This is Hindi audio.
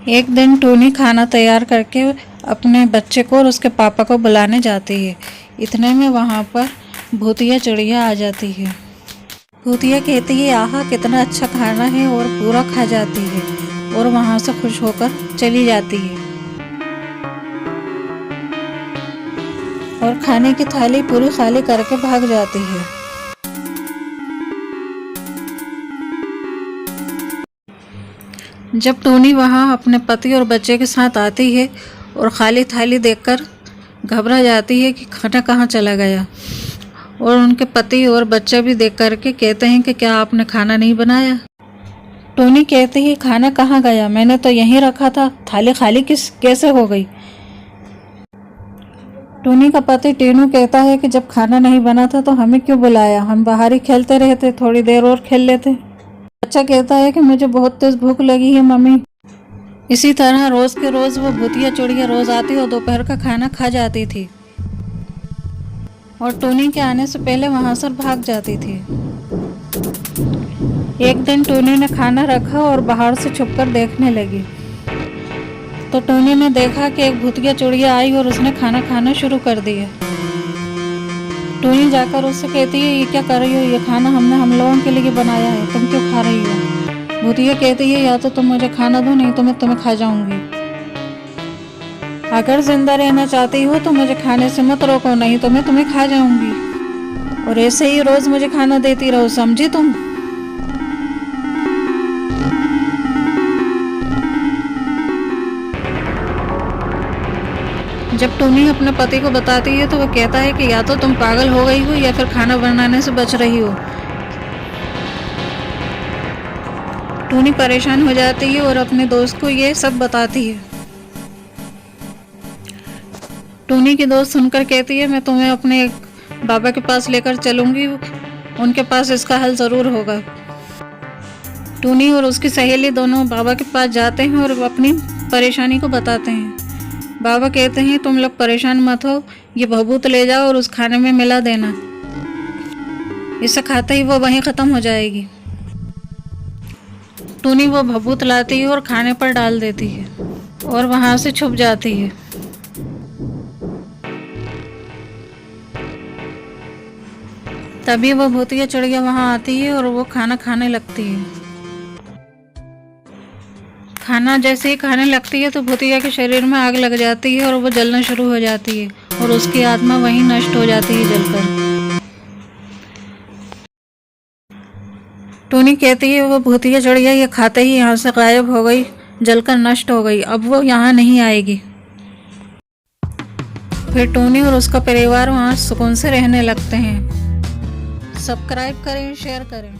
एक दिन टूनी खाना तैयार करके अपने बच्चे को और उसके पापा को बुलाने जाती है। इतने में वहाँ पर भूतिया चिड़िया आ जाती है। भूतिया कहती है आहा कितना अच्छा खाना है और पूरा खा जाती है और वहाँ से खुश होकर चली जाती है और खाने की थाली पूरी खाली करके भाग जाती है। जब टूनी वहाँ अपने पति और बच्चे के साथ आती है और खाली थाली देखकर घबरा जाती है कि खाना कहाँ चला गया, और उनके पति और बच्चा भी देख करके कहते हैं कि क्या आपने खाना नहीं बनाया। टूनी कहती है खाना कहाँ गया, मैंने तो यहीं रखा था, थाली खाली कैसे हो गई। टूनी का पति टीनू कहता है कि जब खाना नहीं बना था तो हमें क्यों बुलाया, हम बाहर ही खेलते रहते, थोड़ी देर और खेल लेते। बच्चा कहता है कि मुझे बहुत तेज भूख लगी है मम्मी। इसी तरह रोज के रोज वो भूतिया चिड़िया रोज आती और दोपहर का खाना खा जाती थी और टूनी के आने से पहले वहां से भाग जाती थी। एक दिन टूनी ने खाना रखा और बाहर से छुपकर देखने लगी तो टूनी ने देखा कि एक भूतिया चिड़िया आई और उसने खाना खाना शुरू कर दिया। टूनी जाकर उससे कहती है ये क्या कर रही हो, ये खाना हमने हम लोगों के लिए बनाया है, तुम क्यों खा रही हो। भूतिया कहती है या तो तुम मुझे खाना दो, नहीं तो मैं तुम्हें खा जाऊंगी। अगर जिंदा रहना चाहती हो तो मुझे खाने से मत रोको, नहीं तो मैं तुम्हें खा जाऊंगी। और ऐसे ही रोज मुझे खाना देती रहो, समझी तुम। जब टूनी अपने पति को बताती है तो वो कहता है कि या तो तुम पागल हो गई हो या फिर खाना बनाने से बच रही हो। टूनी परेशान हो जाती है और अपने दोस्त को ये सब बताती है। टूनी की दोस्त सुनकर कहती है मैं तुम्हें अपने बाबा के पास लेकर चलूंगी, उनके पास इसका हल जरूर होगा। टूनी और उसकी सहेली दोनों बाबा के पास जाते हैं और अपनी परेशानी को बताते हैं। बाबा कहते हैं तुम लोग परेशान मत हो, ये भभूत ले जाओ और उस खाने में मिला देना, इसे खाते ही वो वहीं ख़त्म हो जाएगी। टूनी वो भभूत लाती है और खाने पर डाल देती है और वहाँ से छुप जाती है। तभी वो भूतिया चिड़िया वहाँ आती है और वो खाना खाने लगती है। खाना जैसे ही खाने लगती है तो भूतिया के शरीर में आग लग जाती है और वो जलना शुरू हो जाती है और उसकी आत्मा वहीं नष्ट हो जाती है जलकर। टूनी कहती है वो भूतिया चिड़िया ये खाते ही यहाँ से गायब हो गई, जलकर नष्ट हो गई, अब वो यहाँ नहीं आएगी। फिर टूनी और उसका परिवार वहाँ सुकून से रहने लगते हैं। सब्सक्राइब करें, शेयर करें।